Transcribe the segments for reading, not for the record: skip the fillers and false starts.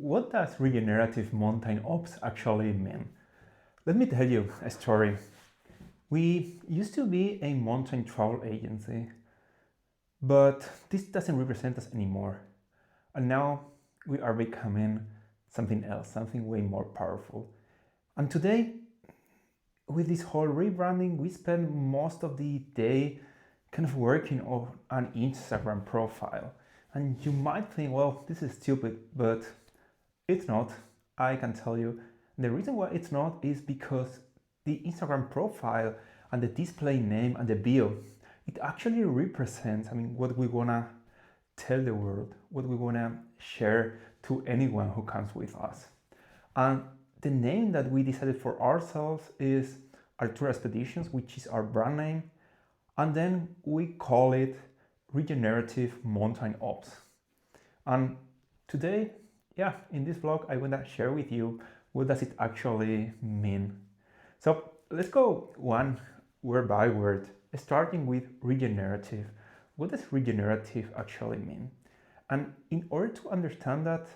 what does regenerative mountain ops actually mean? Let me tell you a story. We used to be a mountain travel agency, but this doesn't represent us anymore. And now we are becoming something else, something way more powerful. And today, with this whole rebranding, we spend most of the day kind of working on an Instagram profile. And you might think, well, this is stupid, but it's not. I can tell you. The reason why it's not is because the Instagram profile and the display name and the bio, it actually represents, what we wanna tell the world, what we wanna share to anyone who comes with us. And the name that we decided for ourselves is Artura Expeditions, which is our brand name. And then we call it Regenerative Mountain Ops. And today, in this vlog, I want to share with you what does it actually mean. So let's go one word by word, starting with regenerative. What does regenerative actually mean? And in order to understand that,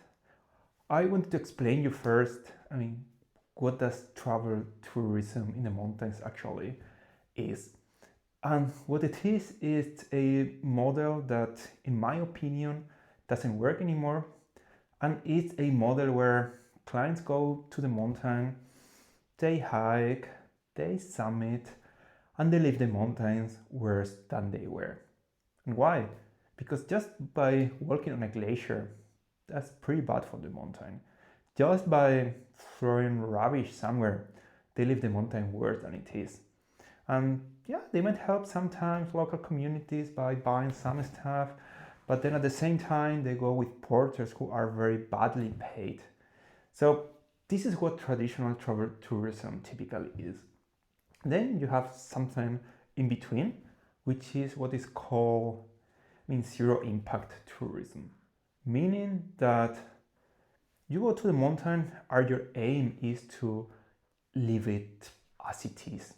I want to explain you first, what does travel tourism in the mountains actually is. And what it is a model that, in my opinion, doesn't work anymore. And it's a model where clients go to the mountain, they hike, they summit, and they leave the mountains worse than they were. And why? Because just by walking on a glacier, that's pretty bad for the mountain. Just by throwing rubbish somewhere, they leave the mountain worse than it is. And they might help sometimes local communities by buying some stuff, but then at the same time, they go with porters who are very badly paid. So this is what traditional travel tourism typically is. Then you have something in between, which is what is called zero impact tourism, meaning that you go to the mountain and your aim is to leave it as it is,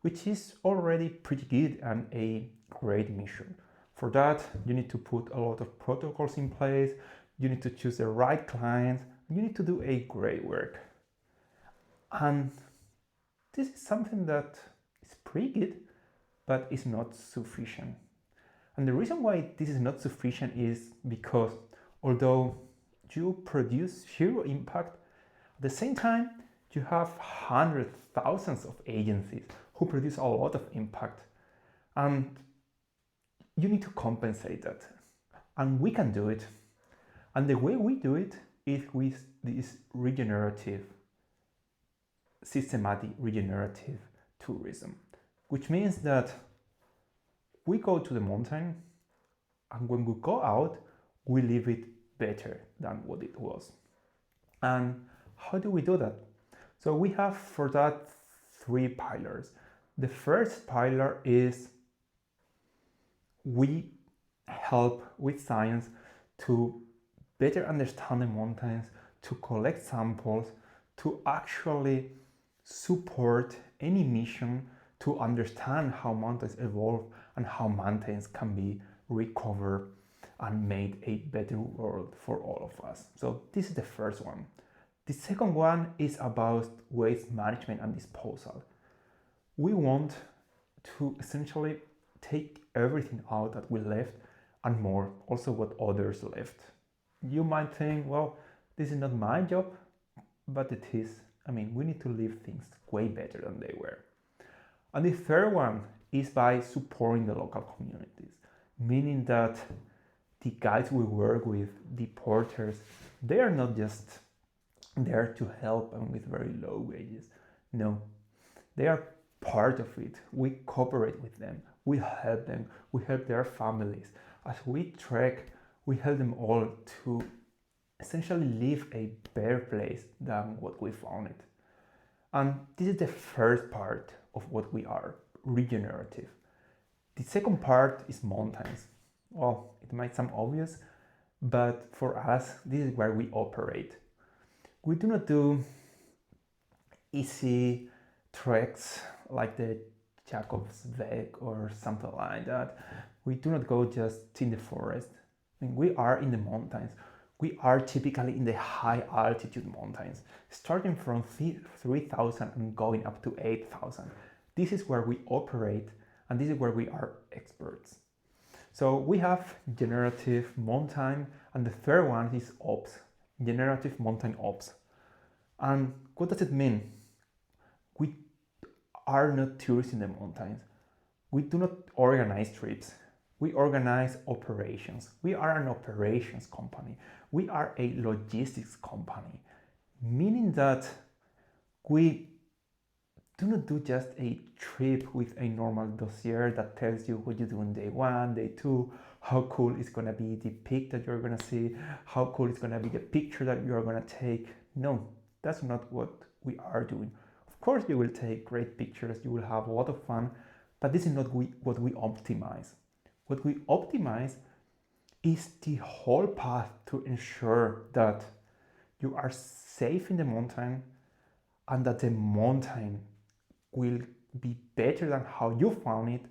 which is already pretty good and a great mission. For that, you need to put a lot of protocols in place, you need to choose the right clients, you need to do a great work. And this is something that is pretty good, but is not sufficient. And the reason why this is not sufficient is because although you produce zero impact, at the same time, you have hundreds, thousands of agencies who produce a lot of impact. And you need to compensate that. And we can do it. And the way we do it is with this regenerative, systematic regenerative tourism, which means that we go to the mountain, and when we go out, we leave it better than what it was. And how do we do that? So we have for that 3 pillars. The first pillar is we help with science to better understand the mountains, to collect samples, to actually support any mission to understand how mountains evolve and how mountains can be recovered and made a better world for all of us. So this is the first one. The second one is about waste management and disposal. We want to essentially take everything out that we left and more, also what others left. You might think, well, this is not my job, but it is. We need to leave things way better than they were. And the third one is by supporting the local communities, meaning that the guides we work with, the porters, they are not just there to help and with very low wages. No, they are part of it. We cooperate with them, we help them, we help their families. As we trek, we help them all to essentially live a better place than what we found it. And this is the first part of what we are, regenerative. The second part is mountains. Well, it might sound obvious, but for us, this is where we operate. We do not do easy treks like the Jacob's Weg or something like that. We do not go just in the forest. We are in the mountains. We are typically in the high altitude mountains, starting from 3,000 and going up to 8,000. This is where we operate, and this is where we are experts. So we have generative mountain, and the third one is ops, generative mountain ops. And what does it mean? We are not tourists in the mountains. We do not organize trips. We organize operations. We are an operations company. We are a logistics company, meaning that we do not do just a trip with a normal dossier that tells you what you do on day one, day two, how cool is going to be the pic that you're going to see, how cool is going to be the picture that you're going to take. No, that's not what we are doing. Of course, you will take great pictures, you will have a lot of fun, but this is not what we optimize. What we optimize is the whole path to ensure that you are safe in the mountain and that the mountain will be better than how you found it,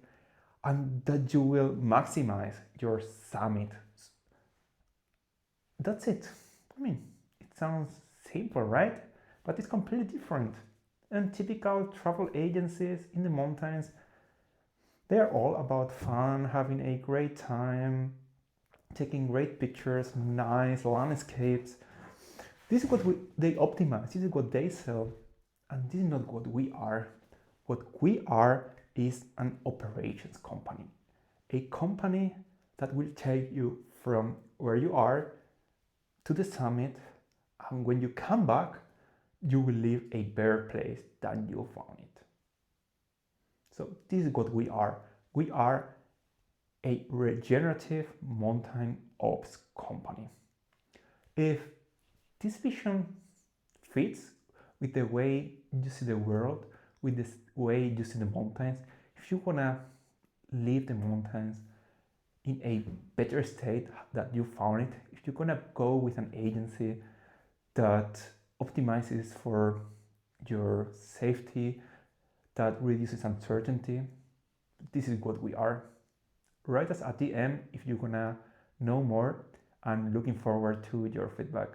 and that you will maximize your summit. That's it. I mean, it sounds simple, right? But it's completely different. And typical travel agencies in the mountains, they're all about fun, having a great time, taking great pictures, nice landscapes. This is what they optimize, this is what they sell, and this is not what we are. What we are is an operations company. A company that will take you from where you are to the summit, and when you come back, you will leave a better place than you found it. So this is what we are. We are a regenerative mountain ops company. If this vision fits with the way you see the world, with the way you see the mountains, if you want to leave the mountains in a better state that you found it, if you're going to go with an agency that optimizes for your safety, that reduces uncertainty, this is what we are. Write us at the DM if you're going to know more. I'm looking forward to your feedback.